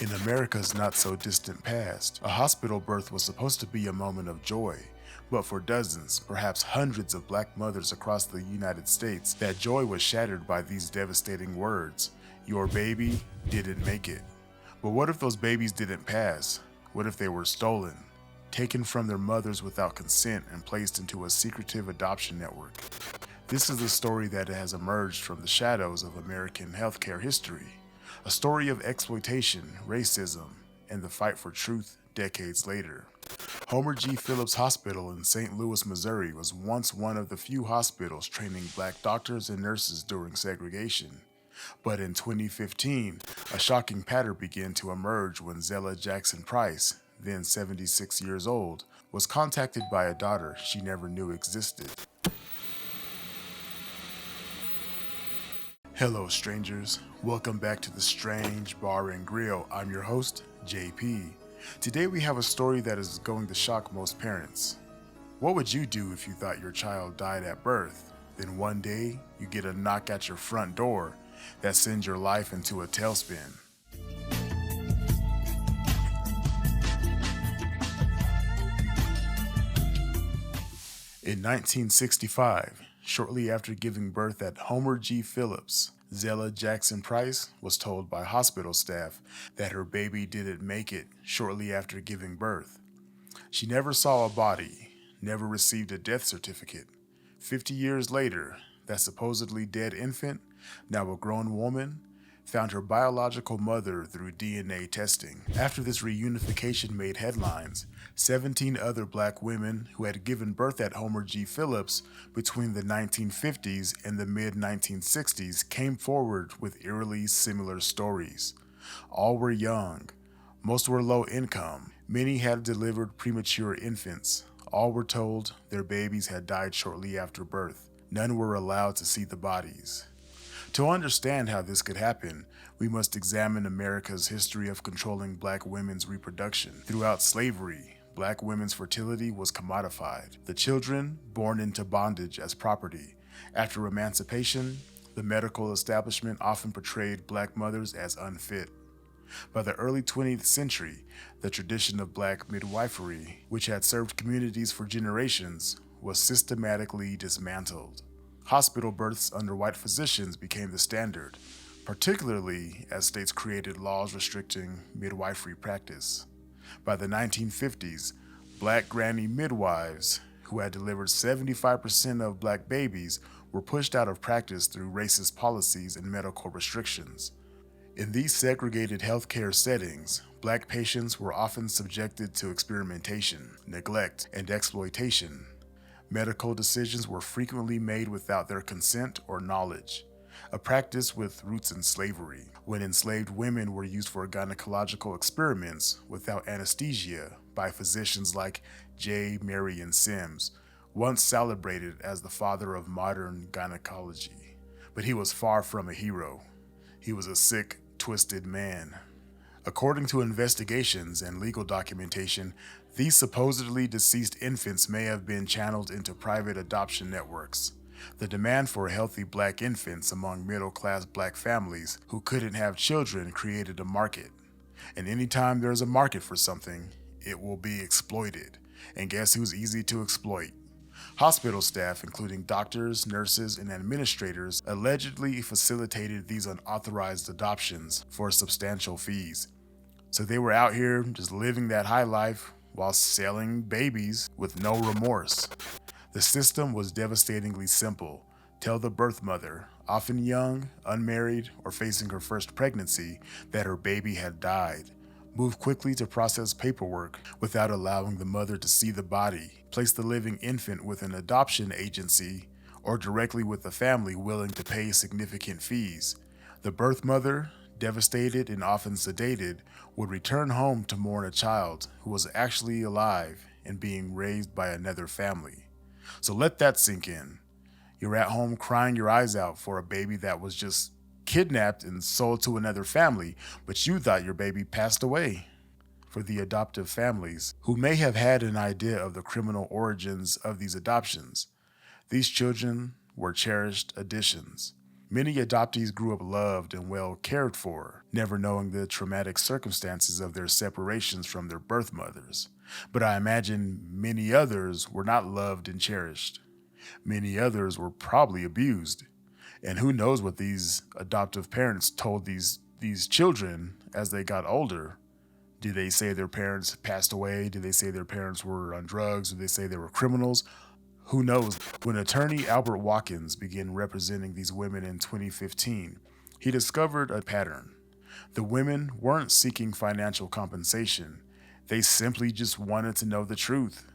In America's not-so-distant past, a hospital birth was supposed to be a moment of joy, but for dozens, perhaps hundreds of black mothers across the United States, that joy was shattered by these devastating words: "Your baby didn't make it." But what if those babies didn't pass? What if they were stolen, taken from their mothers without consent, and placed into a secretive adoption network? This is a story that has emerged from the shadows of American healthcare history, a story of exploitation, racism, and the fight for truth decades later. Homer G. Phillips Hospital in St. Louis, Missouri was once one of the few hospitals training black doctors and nurses during segregation. But in 2015, a shocking pattern began to emerge when Zella Jackson Price, then 76 years old, was contacted by a daughter she never knew existed. Hello, strangers. Welcome back to the Strange Bar and Grill. I'm your host, JP. Today we have a story that is going to shock most parents. What would you do if you thought your child died at birth? Then one day, you get a knock at your front door that sends your life into a tailspin. In 1965, shortly after giving birth at Homer G. Phillips, Zella Jackson Price was told by hospital staff that her baby didn't make it shortly after giving birth. She never saw a body, never received a death certificate. 50 years later, that supposedly dead infant, now a grown woman, found her biological mother through DNA testing. After this reunification made headlines, 17 other black women who had given birth at Homer G. Phillips between the 1950s and the mid-1960s came forward with eerily similar stories. All were young. Most were low income. Many had delivered premature infants. All were told their babies had died shortly after birth. None were allowed to see the bodies. To understand how this could happen, we must examine America's history of controlling black women's reproduction. Throughout slavery, black women's fertility was commodified, the children born into bondage as property. After emancipation, the medical establishment often portrayed black mothers as unfit. By the early 20th century, the tradition of black midwifery, which had served communities for generations, was systematically dismantled. Hospital births under white physicians became the standard, particularly as states created laws restricting midwifery practice. By the 1950s, black granny midwives, who had delivered 75% of black babies, were pushed out of practice through racist policies and medical restrictions. In these segregated healthcare settings, black patients were often subjected to experimentation, neglect, and exploitation. Medical decisions were frequently made without their consent or knowledge, a practice with roots in slavery, when enslaved women were used for gynecological experiments without anesthesia by physicians like J. Marion Sims, once celebrated as the father of modern gynecology. But he was far from a hero. He was a sick, twisted man. According to investigations and legal documentation, these supposedly deceased infants may have been channeled into private adoption networks. The demand for healthy black infants among middle-class black families who couldn't have children created a market. And anytime there's a market for something, it will be exploited. And guess who's easy to exploit? Hospital staff, including doctors, nurses, and administrators, allegedly facilitated these unauthorized adoptions for substantial fees. So they were out here just living that high life while selling babies with no remorse. The system was devastatingly simple. Tell the birth mother, often young, unmarried, or facing her first pregnancy, that her baby had died. Move quickly to process paperwork without allowing the mother to see the body. Place the living infant with an adoption agency or directly with the family willing to pay significant fees. The birth mother, devastated and often sedated, would return home to mourn a child who was actually alive and being raised by another family. So let that sink in. You're at home crying your eyes out for a baby that was just kidnapped and sold to another family, but you thought your baby passed away. For the adoptive families, who may have had an idea of the criminal origins of these adoptions, these children were cherished additions. Many adoptees grew up loved and well cared for, never knowing the traumatic circumstances of their separations from their birth mothers. But I imagine many others were not loved and cherished. Many others were probably abused. And who knows what these adoptive parents told these children as they got older. Did they say their parents passed away? Did they say their parents were on drugs? Did they say they were criminals? Who knows? When attorney Albert Watkins began representing these women in 2015, he discovered a pattern. The women weren't seeking financial compensation. They simply just wanted to know the truth.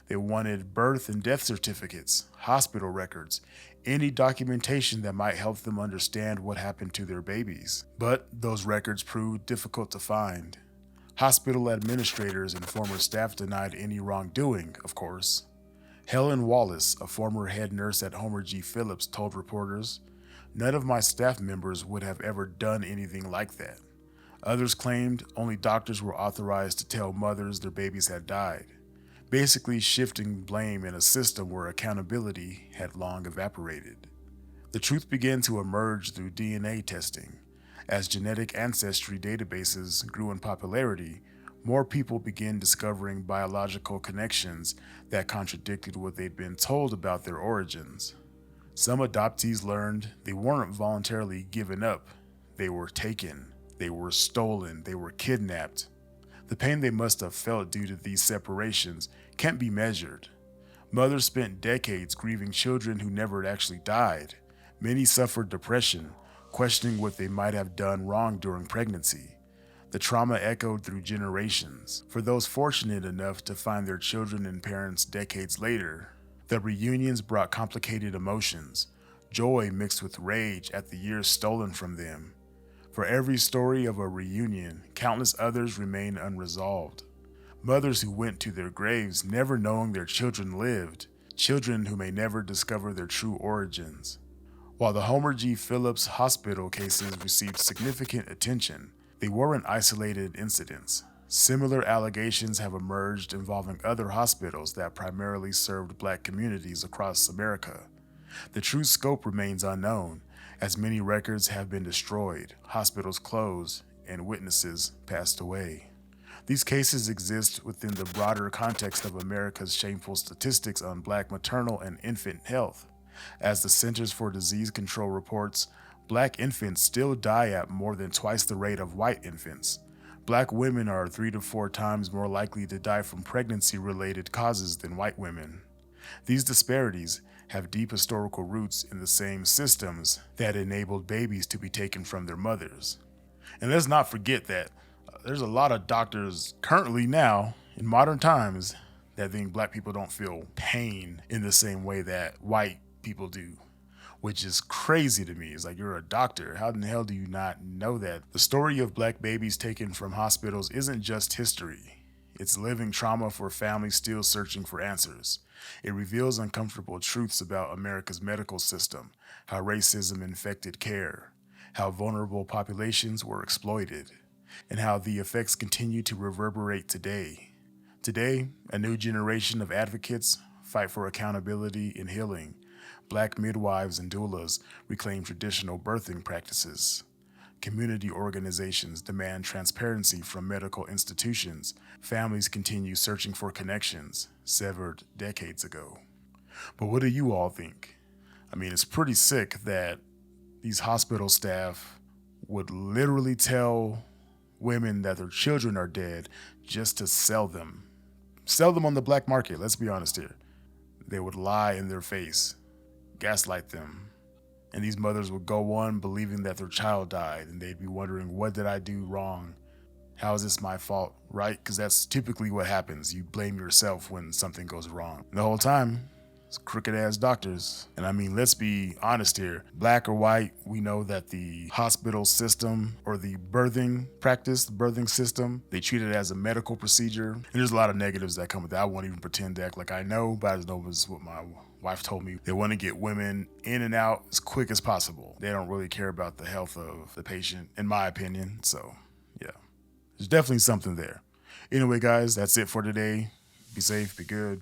They wanted birth and death certificates, hospital records, any documentation that might help them understand what happened to their babies. But those records proved difficult to find. Hospital administrators and former staff denied any wrongdoing, of course. Helen Wallace, a former head nurse at Homer G. Phillips, told reporters, "None of my staff members would have ever done anything like that." Others claimed only doctors were authorized to tell mothers their babies had died, basically shifting blame in a system where accountability had long evaporated. The truth began to emerge through DNA testing. As genetic ancestry databases grew in popularity, more people began discovering biological connections that contradicted what they'd been told about their origins. Some adoptees learned they weren't voluntarily given up. They were taken, they were stolen, they were kidnapped. The pain they must have felt due to these separations can't be measured. Mothers spent decades grieving children who never actually died. Many suffered depression, questioning what they might have done wrong during pregnancy. The trauma echoed through generations. For those fortunate enough to find their children and parents decades later, the reunions brought complicated emotions, joy mixed with rage at the years stolen from them. For every story of a reunion, countless others remain unresolved. Mothers who went to their graves never knowing their children lived, children who may never discover their true origins. While the Homer G. Phillips hospital cases received significant attention, they weren't isolated incidents. Similar allegations have emerged involving other hospitals that primarily served Black communities across America. The true scope remains unknown, as many records have been destroyed, hospitals closed, and witnesses passed away. These cases exist within the broader context of America's shameful statistics on Black maternal and infant health. As the Centers for Disease Control reports, Black infants still die at more than twice the rate of white infants. Black women are 3 to 4 times more likely to die from pregnancy-related causes than white women. These disparities have deep historical roots in the same systems that enabled babies to be taken from their mothers. And let's not forget that there's a lot of doctors currently now, in modern times, that think Black people don't feel pain in the same way that white people do, which is crazy to me. It's like, you're a doctor. How in the hell do you not know that? The story of Black babies taken from hospitals isn't just history. It's living trauma for families still searching for answers. It reveals uncomfortable truths about America's medical system, how racism infected care, how vulnerable populations were exploited, and how the effects continue to reverberate today. Today, a new generation of advocates fight for accountability and healing. Black midwives and doulas reclaim traditional birthing practices. Community organizations demand transparency from medical institutions. Families continue searching for connections severed decades ago. But what do you all think? I mean, it's pretty sick that these hospital staff would literally tell women that their children are dead just to sell them. Sell them on the black market, let's be honest here. They would lie in their face, gaslight them. And these mothers would go on believing that their child died, and they'd be wondering, what did I do wrong? How is this my fault, right? Because that's typically what happens. You blame yourself when something goes wrong. And the whole time, it's crooked ass doctors. And I mean, let's be honest here. Black or white, we know that the hospital system or the birthing practice, the birthing system, they treat it as a medical procedure. And there's a lot of negatives that come with that. I won't even pretend to act like I know, but I just know this is what my wife told me. They want to get women in and out as quick as possible. They don't really care about the health of the patient, in my opinion. So, yeah, there's definitely something there. Anyway, guys, that's it for today. Be safe, be good.